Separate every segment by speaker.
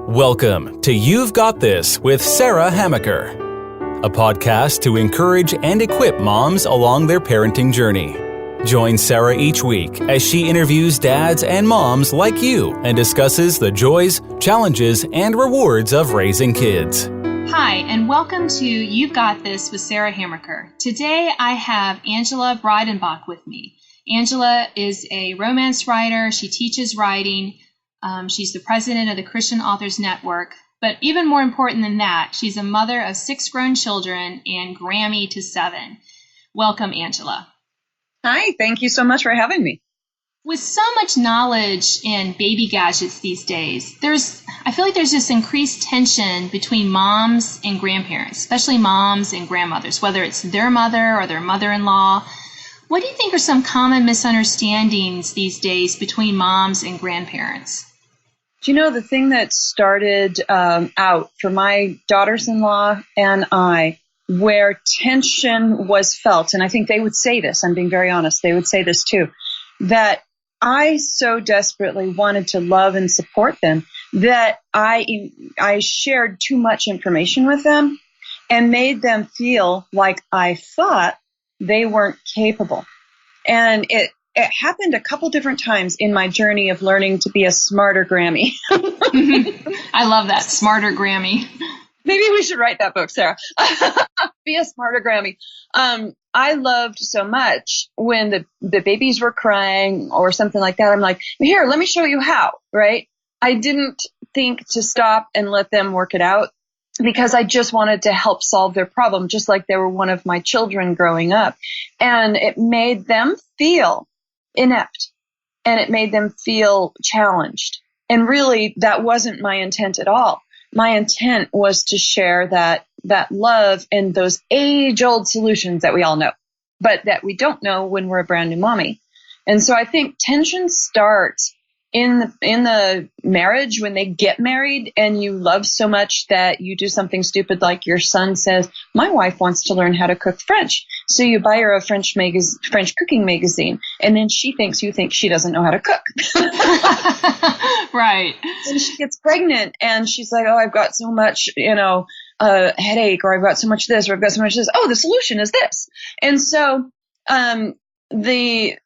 Speaker 1: Welcome to You've Got This with Sarah Hamaker, a podcast to encourage and equip moms along their parenting journey. Join Sarah each week as she interviews dads and moms like you and discusses the joys, challenges, and rewards of raising kids.
Speaker 2: Hi, and welcome to You've Got This with Sarah Hamaker. Today I have Angela Breidenbach with me. Angela is a romance writer. She teaches writing. She's the president of the Christian Authors Network. But even more important than that, she's a mother of 6 grown children and Grammy to 7. Welcome, Angela.
Speaker 3: Hi, thank you so much for having me.
Speaker 2: With so much knowledge in baby gadgets these days, I feel like there's this increased tension between moms and grandparents, especially moms and grandmothers, whether it's their mother or their mother-in-law. What do you think are some common misunderstandings these days between moms and grandparents?
Speaker 3: Do you know the thing that started out for my daughters-in-law and I, where tension was felt, and I think they would say this, I'm being very honest, they would say this too, that I so desperately wanted to love and support them that I shared too much information with them and made them feel like I thought they weren't capable. And it happened a couple different times in my journey of learning to be a smarter Grammy.
Speaker 2: I love that, smarter Grammy.
Speaker 3: Maybe we should write that book, Sarah. Be a smarter Grammy. I loved so much when the babies were crying or something like that. I'm like, here, let me show you how, right? I didn't think to stop and let them work it out because I just wanted to help solve their problem, just like they were one of my children growing up. And it made them feel inept and it made them feel challenged. And really, that wasn't my intent at all. My intent was to share that love and those age-old solutions that we all know, but that we don't know when we're a brand new mommy. And so I think tension starts in the marriage when they get married and you love so much that you do something stupid like your son says, my wife wants to learn how to cook French. So you buy her a French cooking magazine, and then she thinks you think she doesn't know how to cook.
Speaker 2: Right.
Speaker 3: And she gets pregnant and she's like, oh, I've got so much, headache, or I've got so much this, or I've got so much this. Oh, the solution is this. And so the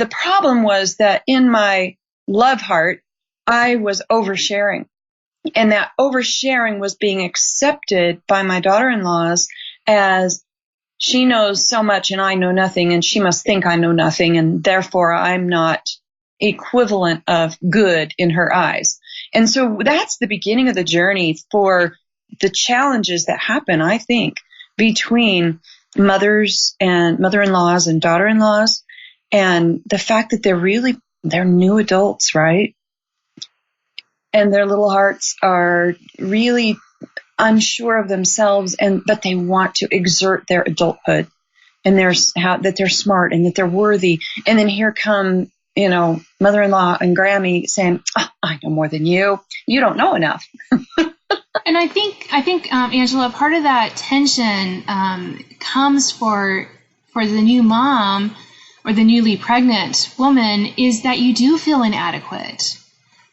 Speaker 3: problem was that in my love heart, I was oversharing. And that oversharing was being accepted by my daughter-in-laws as she knows so much and I know nothing, and she must think I know nothing, and therefore I'm not equivalent of good in her eyes. And so that's the beginning of the journey for the challenges that happen, I think, between mothers and mother-in-laws and daughter-in-laws, and the fact that they're new adults, right? And their little hearts are really unsure of themselves, but they want to exert their adulthood, and that they're smart and that they're worthy. And then here come, mother-in-law and Grammy saying, oh, I know more than you. You don't know enough.
Speaker 2: And I think, Angela, part of that tension comes for the new mom or the newly pregnant woman is that you do feel inadequate.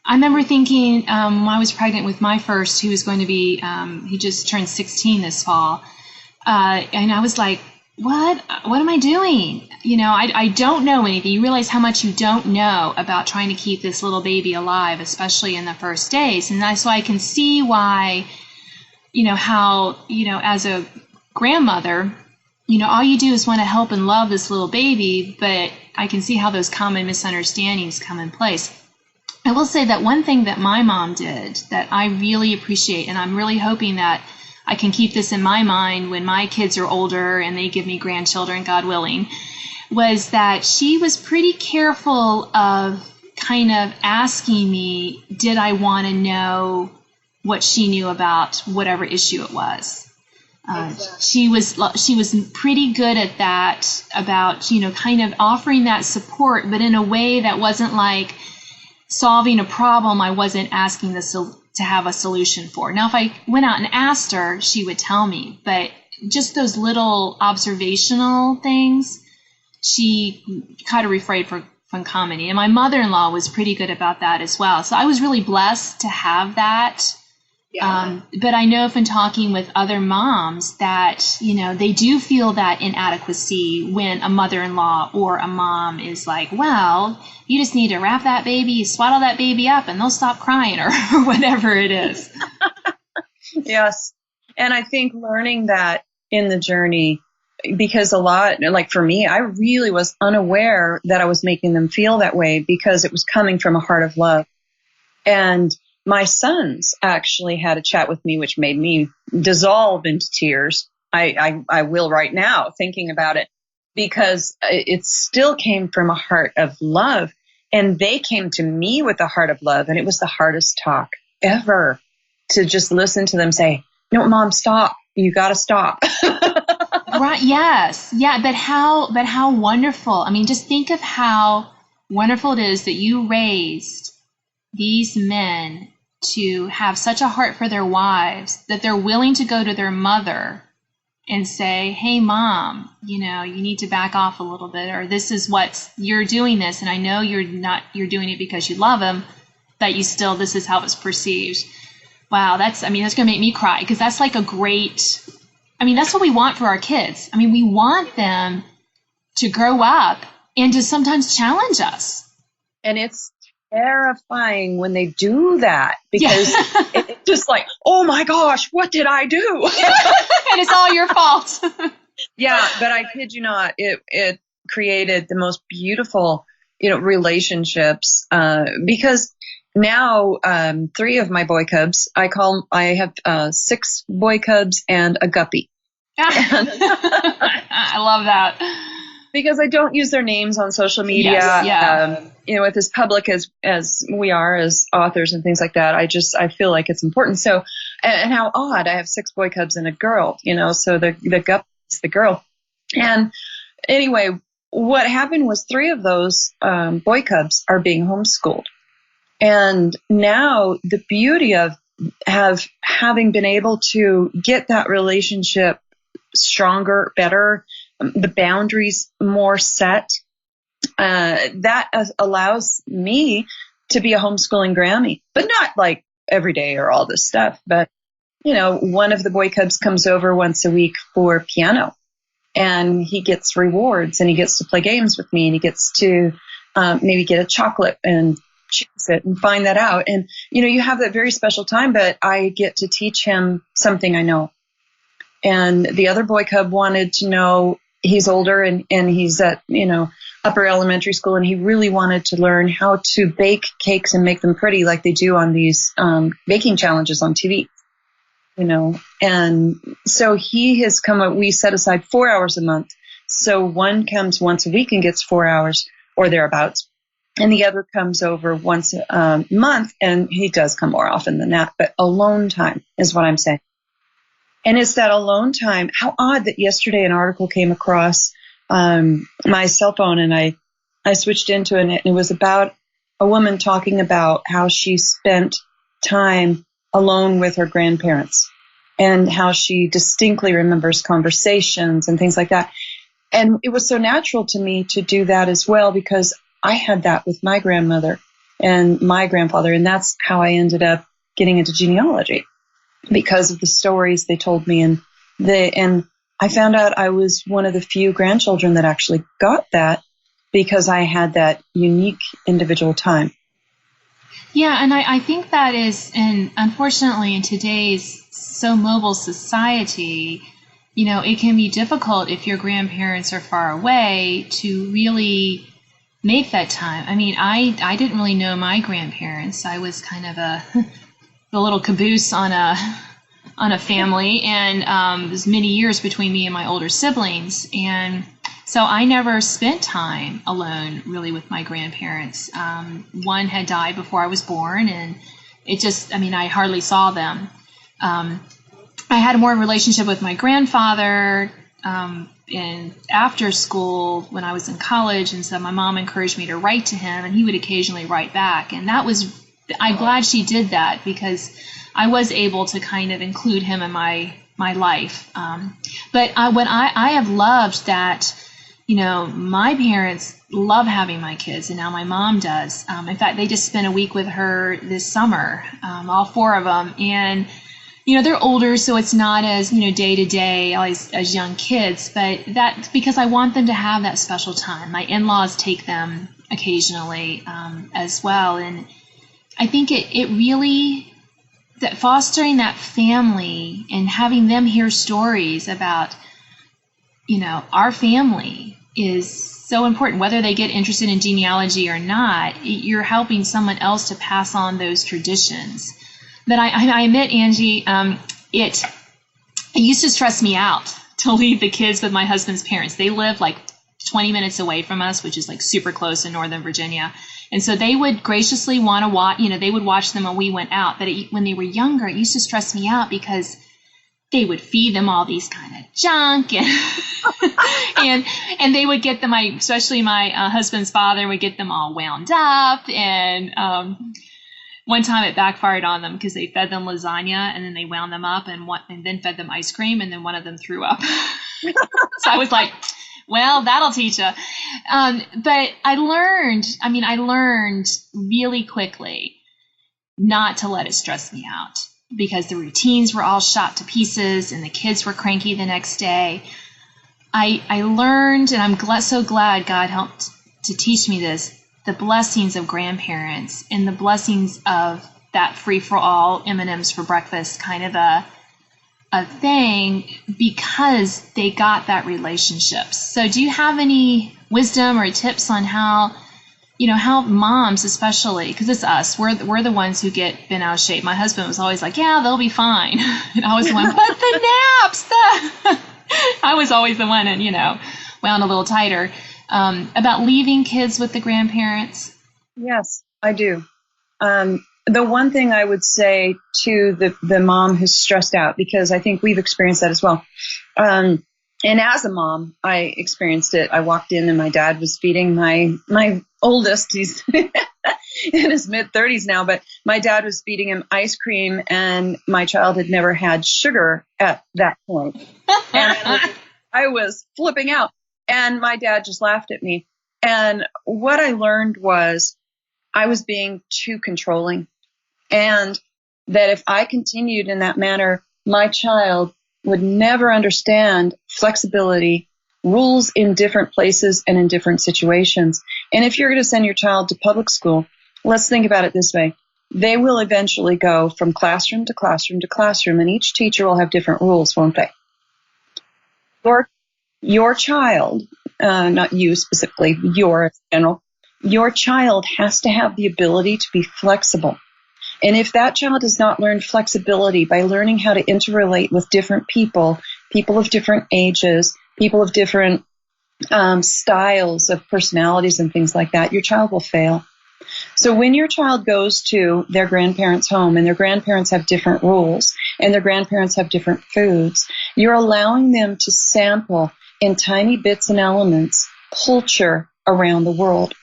Speaker 2: I remember thinking when I was pregnant with my first, who was going to be, he just turned 16 this fall, and I was like, what am I doing? I don't know anything. You realize how much you don't know about trying to keep this little baby alive, especially in the first days. And that's why I can see why, how, as a grandmother, all you do is want to help and love this little baby, but I can see how those common misunderstandings come in place. I will say that one thing that my mom did that I really appreciate, and I'm really hoping that I can keep this in my mind when my kids are older and they give me grandchildren, God willing, was that she was pretty careful of kind of asking me, did I want to know what she knew about whatever issue it was. Exactly. She was pretty good at that, about, kind of offering that support, but in a way that wasn't like solving a problem I wasn't asking to have a solution for. Now, if I went out and asked her, she would tell me, but just those little observational things, she kind of refrained comedy. And my mother-in-law was pretty good about that as well. So I was really blessed to have that. Yeah. But I know from talking with other moms that, they do feel that inadequacy when a mother-in-law or a mom is like, well, you just need to wrap that baby, swaddle that baby up, and they'll stop crying or whatever it is.
Speaker 3: Yes. And I think learning that in the journey, because a lot, like for me, I really was unaware that I was making them feel that way because it was coming from a heart of love. And my sons actually had a chat with me, which made me dissolve into tears. I will right now, thinking about it, because it still came from a heart of love. And they came to me with a heart of love. And it was the hardest talk ever to just listen to them say, no, Mom, stop. You got to stop.
Speaker 2: Right. Yes. Yeah. But how wonderful. I mean, just think of how wonderful it is that you raised these men to have such a heart for their wives that they're willing to go to their mother and say, hey, Mom, you need to back off a little bit, or this is what you're doing this. And I know you're doing it because you love him, but this is how it's perceived. Wow. That's going to make me cry, because that's like that's what we want for our kids. We want them to grow up and to sometimes challenge us. And
Speaker 3: it's terrifying when they do that, because it's just like, oh my gosh, what did I do?
Speaker 2: And it's all your fault.
Speaker 3: Yeah, but I kid you not, it created the most beautiful, relationships, because now 3 of my boy cubs, I have 6 boy cubs and a guppy.
Speaker 2: I love that.
Speaker 3: Because I don't use their names on social media. Yes, yeah. With as public as we are as authors and things like that, I feel like it's important. So, and how odd, I have 6 boy cubs and a girl, so the gup is the girl. And anyway, what happened was 3 of those boy cubs are being homeschooled. And now the beauty of having been able to get that relationship stronger, better, the boundaries more set, that allows me to be a homeschooling Grammy, but not like every day or all this stuff. But, one of the boy cubs comes over once a week for piano, and he gets rewards, and he gets to play games with me, and he gets to maybe get a chocolate and choose it and find that out. And, you have that very special time, but I get to teach him something I know. And the other boy cub wanted to know, he's older and he's at, upper elementary school, and he really wanted to learn how to bake cakes and make them pretty like they do on these baking challenges on TV, And so he has come up, we set aside 4 hours a month. So one comes once a week and gets 4 hours or thereabouts. And the other comes over once a month, and he does come more often than that. But alone time is what I'm saying. And it's that alone time. How odd that yesterday an article came across my cell phone, and I switched into it, and it was about a woman talking about how she spent time alone with her grandparents and how she distinctly remembers conversations and things like that. And it was so natural to me to do that as well, because I had that with my grandmother and my grandfather, and that's how I ended up getting into genealogy, because of the stories they told me. And I found out I was one of the few grandchildren that actually got that, because I had that unique individual time.
Speaker 2: Yeah, and I think that is, and unfortunately in today's so mobile society, it can be difficult if your grandparents are far away to really make that time. I didn't really know my grandparents. I was kind of the little caboose on a family, and there's many years between me and my older siblings, and so I never spent time alone really with my grandparents. One had died before I was born, and I hardly saw them. I had more relationship with my grandfather in after school when I was in college, and so my mom encouraged me to write to him, and he would occasionally write back, and I'm glad she did that, because I was able to kind of include him in my life. But what I have loved that my parents love having my kids, and now my mom does. In fact, they just spent a week with her this summer, all 4 of them. And, they're older, so it's not as, day to day, always as young kids. But that's because I want them to have that special time. My in-laws take them occasionally as well. And I think it really, that fostering that family and having them hear stories about, our family is so important. Whether they get interested in genealogy or not, you're helping someone else to pass on those traditions. But I admit, Angie, it used to stress me out to leave the kids with my husband's parents. They live like 20 minutes away from us, which is like super close in Northern Virginia. And so they would graciously want to watch, they would watch them when we went out. But when they were younger, it used to stress me out because they would feed them all these kind of junk, and and they would get them, especially my husband's father would get them all wound up. And one time it backfired on them because they fed them lasagna and then they wound them up and then fed them ice cream, and then one of them threw up. So I was like, well, that'll teach you. But I learned really quickly not to let it stress me out, because the routines were all shot to pieces and the kids were cranky the next day. I learned, and I'm so glad God helped to teach me this, the blessings of grandparents and the blessings of that free-for-all M&Ms for breakfast kind of a thing, because they got that relationship. So do you have any wisdom or tips on how moms, especially, because it's us, we're the ones who get bent out of shape. My husband was always like, yeah, they'll be fine. And I was the one, but the naps, I was always the one, and, wound a little tighter, about leaving kids with the grandparents.
Speaker 3: Yes, I do. The one thing I would say to the mom who's stressed out, because I think we've experienced that as well. And as a mom, I experienced it. I walked in and my dad was feeding my oldest. He's in his mid-30s now, but my dad was feeding him ice cream, and my child had never had sugar at that point. And I was flipping out, and my dad just laughed at me. And what I learned was I was being too controlling, and that if I continued in that manner, my child would never understand flexibility, rules in different places and in different situations. And if you're going to send your child to public school, let's think about it this way. They will eventually go from classroom to classroom to classroom, and each teacher will have different rules, won't they? Your child, not you specifically, your general, your child has to have the ability to be flexible. And if that child does not learn flexibility by learning how to interrelate with different people of different ages, people of different styles of personalities and things like that, your child will fail. So when your child goes to their grandparents' home and their grandparents have different rules and their grandparents have different foods, you're allowing them to sample in tiny bits and elements culture around the world.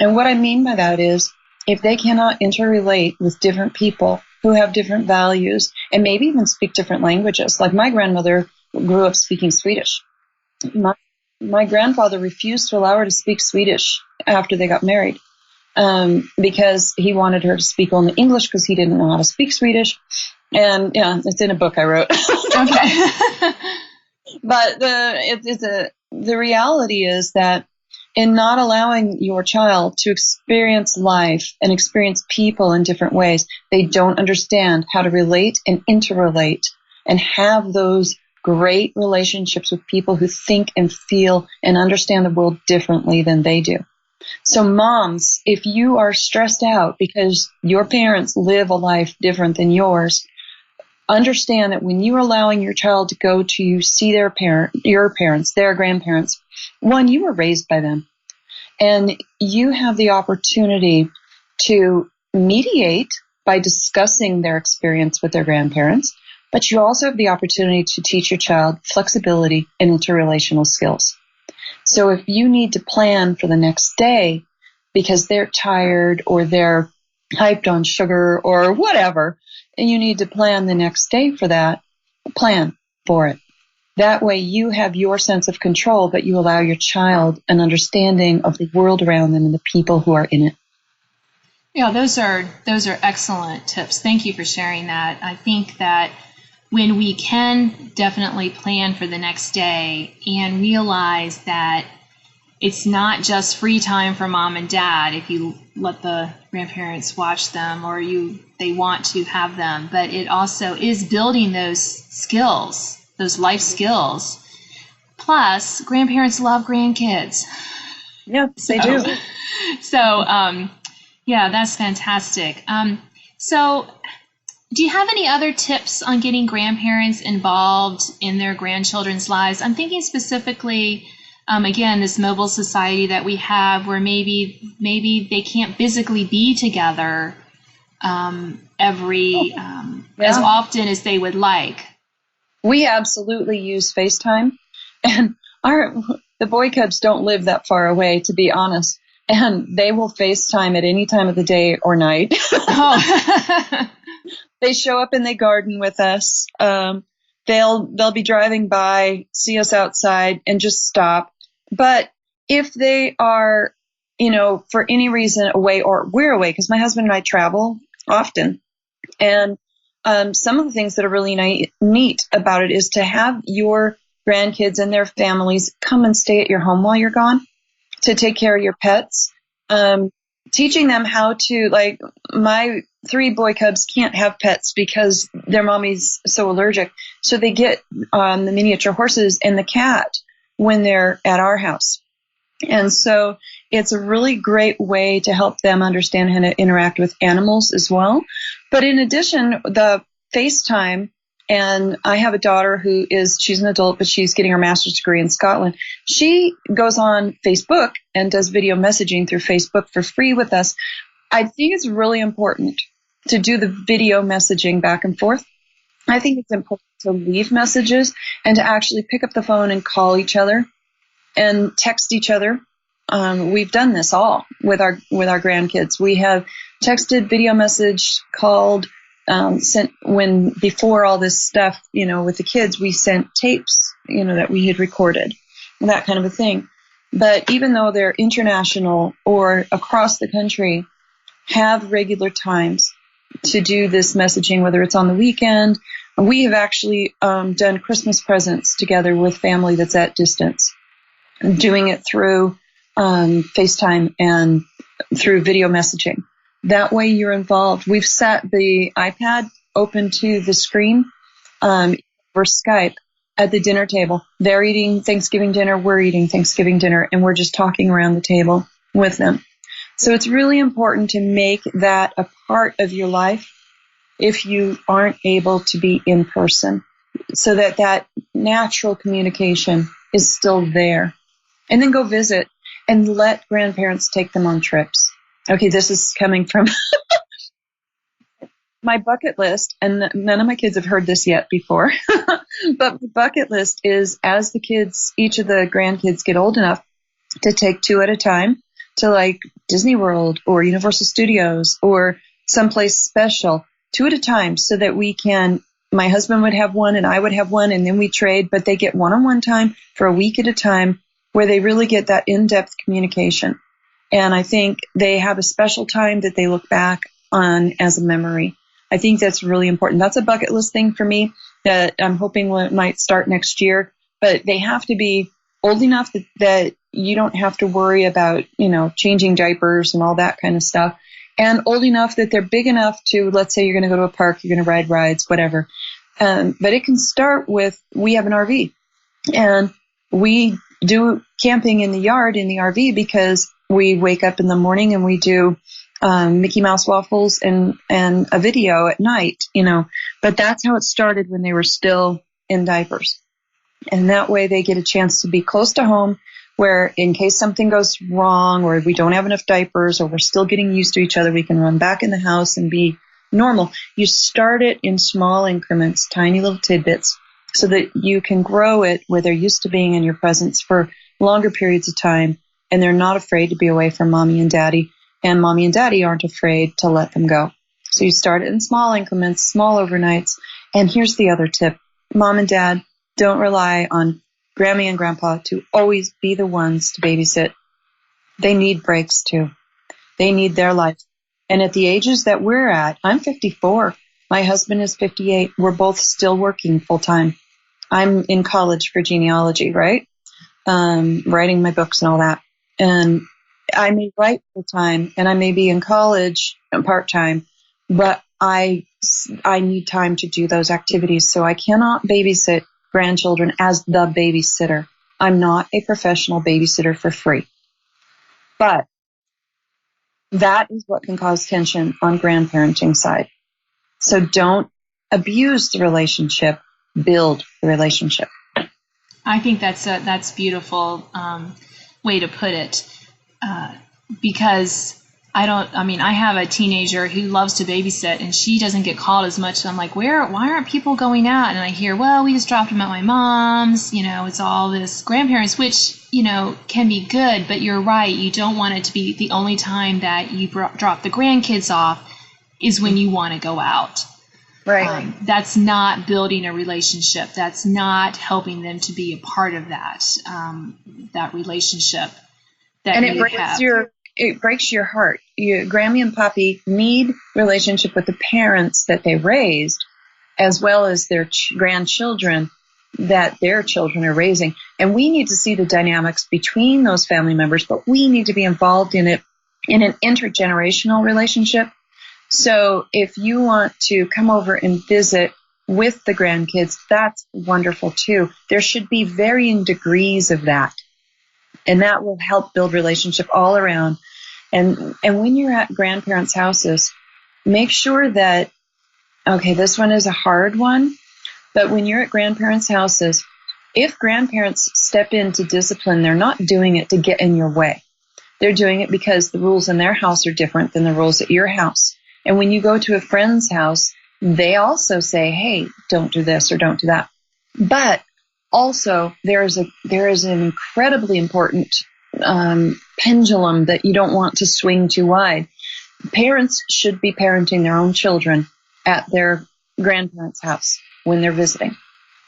Speaker 3: And what I mean by that is, if they cannot interrelate with different people who have different values and maybe even speak different languages, like my grandmother grew up speaking Swedish. My grandfather refused to allow her to speak Swedish after they got married, because he wanted her to speak only English because he didn't know how to speak Swedish. And yeah, it's in a book I wrote. Okay. But the reality is that in not allowing your child to experience life and experience people in different ways, they don't understand how to relate and interrelate and have those great relationships with people who think and feel and understand the world differently than they do. So moms, if you are stressed out because your parents live a life different than yours, understand that when you're allowing your child to go to see your parents, their grandparents, one, you were raised by them, and you have the opportunity to mediate by discussing their experience with their grandparents, but you also have the opportunity to teach your child flexibility and interrelational skills. So if you need to plan for the next day because they're tired or they're hyped on sugar or whatever, and you need to plan the next day for that, plan for it. That way you have your sense of control, but you allow your child an understanding of the world around them and the people who are in it.
Speaker 2: Yeah, those are excellent tips. Thank you for sharing that. I think that when we can definitely plan for the next day and realize that it's not just free time for mom and dad if you let the grandparents watch them or they want to have them, but it also is building those skills, those life skills. Plus, grandparents love grandkids.
Speaker 3: Yeah, they do.
Speaker 2: So, yeah, that's fantastic. So, do you have any other tips on getting grandparents involved in their grandchildren's lives? I'm thinking specifically, again, this mobile society that we have where maybe they can't physically be together as often as they would like.
Speaker 3: We absolutely use FaceTime, and the boy cubs don't live that far away, to be honest, and they will FaceTime at any time of the day or night. Oh. They show up in the garden with us. They'll be driving by, see us outside, and just stop. But if they are, for any reason away, or we're away, because my husband and I travel often, and some of the things that are really neat about it is to have your grandkids and their families come and stay at your home while you're gone to take care of your pets. Teaching them how to, like, my 3 boy cubs can't have pets because their mommy's so allergic. So they get the miniature horses and the cat when they're at our house. And so it's a really great way to help them understand how to interact with animals as well. But in addition, the FaceTime, and I have a daughter she's an adult, but she's getting her master's degree in Scotland. She goes on Facebook and does video messaging through Facebook for free with us. I think it's really important to do the video messaging back and forth. I think it's important to leave messages and to actually pick up the phone and call each other and text each other. We've done this all with our grandkids. We have texted, video message, called, sent before all this stuff, with the kids, we sent tapes, that we had recorded and that kind of a thing. But even though they're international or across the country, have regular times to do this messaging, whether it's on the weekend. We have actually done Christmas presents together with family that's at distance, doing it through FaceTime and through video messaging. That way you're involved. We've set the iPad open to the screen for Skype at the dinner table. They're eating Thanksgiving dinner, we're eating Thanksgiving dinner, and we're just talking around the table with them. So it's really important to make that a part of your life if you aren't able to be in person, so that natural communication is still there. And then go visit and let grandparents take them on trips. Okay, this is coming from my bucket list, and none of my kids have heard this yet before, but my bucket list is, as each of the grandkids get old enough to take 2 at a time to, like, Disney World or Universal Studios or someplace special, 2 at a time, so that my husband would have one and I would have one, and then we trade, but they get one-on-one time for a week at a time where they really get that in-depth communication. And I think they have a special time that they look back on as a memory. I think that's really important. That's a bucket list thing for me that I'm hoping might start next year. But they have to be old enough that you don't have to worry about, changing diapers and all that kind of stuff. And old enough that they're big enough to, let's say you're going to go to a park, you're going to ride rides, whatever. But it can start with, we have an RV. And we do camping in the RV, because we wake up in the morning and we do Mickey Mouse waffles and a video at night, But that's how it started when they were still in diapers. And that way they get a chance to be close to home, where in case something goes wrong or we don't have enough diapers or we're still getting used to each other, we can run back in the house and be normal. You start it in small increments, tiny little tidbits, so that you can grow it where they're used to being in your presence for longer periods of time, and they're not afraid to be away from mommy and daddy, and mommy and daddy aren't afraid to let them go. So you start it in small increments, small overnights. And here's the other tip. Mom and dad, Don't rely on Grammy and Grandpa to always be the ones to babysit. They need breaks too. They need their life. And at the ages that we're at, I'm 54. My husband is 58. We're both still working full time. I'm in college for genealogy, right? Writing my books and all that. And I may write full time and I may be in college part time, but I need time to do those activities. So I cannot babysit grandchildren as the babysitter. I'm not a professional babysitter for free. But that is what can cause tension on grandparenting side. So don't abuse the relationship, build the relationship.
Speaker 2: I think that's beautiful way to put it, because I have a teenager who loves to babysit, and she doesn't get called as much. And I'm like, why aren't people going out? And I hear, well, we just dropped them at my mom's. It's all this grandparents, which, can be good. But you're right. You don't want it to be the only time that you drop the grandkids off is when you want to go out.
Speaker 3: Right.
Speaker 2: That's not building a relationship. That's not helping them to be a part of that relationship that
Speaker 3: and
Speaker 2: you have.
Speaker 3: It breaks your heart. Grammy and Poppy need relationship with the parents that they raised, as well as their grandchildren that their children are raising. And we need to see the dynamics between those family members, but we need to be involved in it in an intergenerational relationship. So if you want to come over and visit with the grandkids, that's wonderful too. There should be varying degrees of that. And that will help build relationship all around. And when you're at grandparents' houses, make sure that, okay, this one is a hard one, but when you're at grandparents' houses, if grandparents step in to discipline, they're not doing it to get in your way. They're doing it because the rules in their house are different than the rules at your house. And when you go to a friend's house, they also say, hey, don't do this or don't do that. But also, there is an incredibly important pendulum that you don't want to swing too wide. Parents should be parenting their own children at their grandparents' house when they're visiting.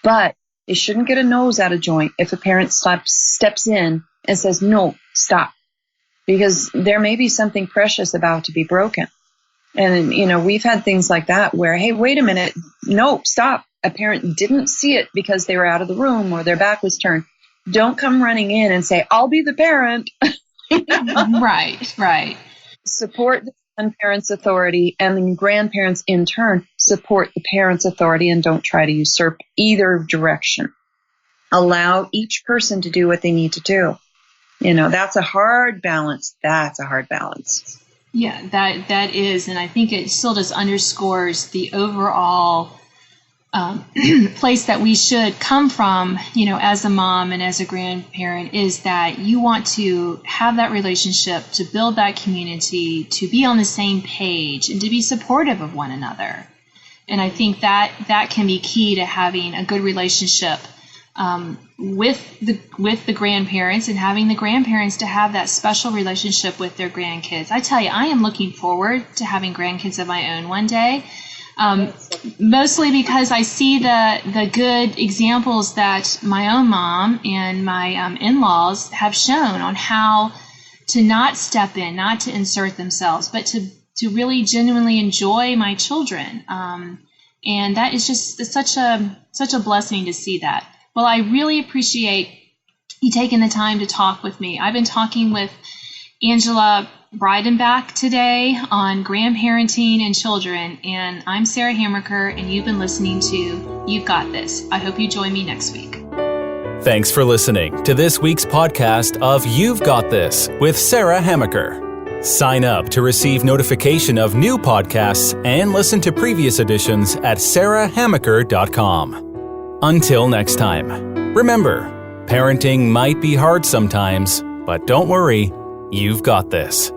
Speaker 3: But they shouldn't get a nose out of joint if a parent steps in and says, no, stop. Because there may be something precious about to be broken. And, we've had things like that where, hey, wait a minute, no, stop. A parent didn't see it because they were out of the room or their back was turned. Don't come running in and say, I'll be the parent.
Speaker 2: Right.
Speaker 3: Support the grandparents' authority, and the grandparents in turn support the parents' authority, and don't try to usurp either direction. Allow each person to do what they need to do. That's a hard balance.
Speaker 2: Yeah, that is. And I think it still just underscores the overall place that we should come from, as a mom and as a grandparent, is that you want to have that relationship, to build that community, to be on the same page, and to be supportive of one another. And I think that can be key to having a good relationship with the grandparents, and having the grandparents to have that special relationship with their grandkids. I tell you, I am looking forward to having grandkids of my own one day. Mostly because I see the good examples that my own mom and my in-laws have shown on how to not step in, not to insert themselves, but to really genuinely enjoy my children. And that is just such a blessing to see that. Well, I really appreciate you taking the time to talk with me. I've been talking with Angela Breidenbach today on grandparenting and children, and I'm Sarah Hammaker, and you've been listening to You've Got This. I hope you join me next week.
Speaker 1: Thanks for listening to this week's podcast of You've Got This with Sarah Hammaker. Sign up to receive notification of new podcasts and listen to previous editions at sarahhammaker.com. Until next time, remember, parenting might be hard sometimes, but don't worry, you've got this.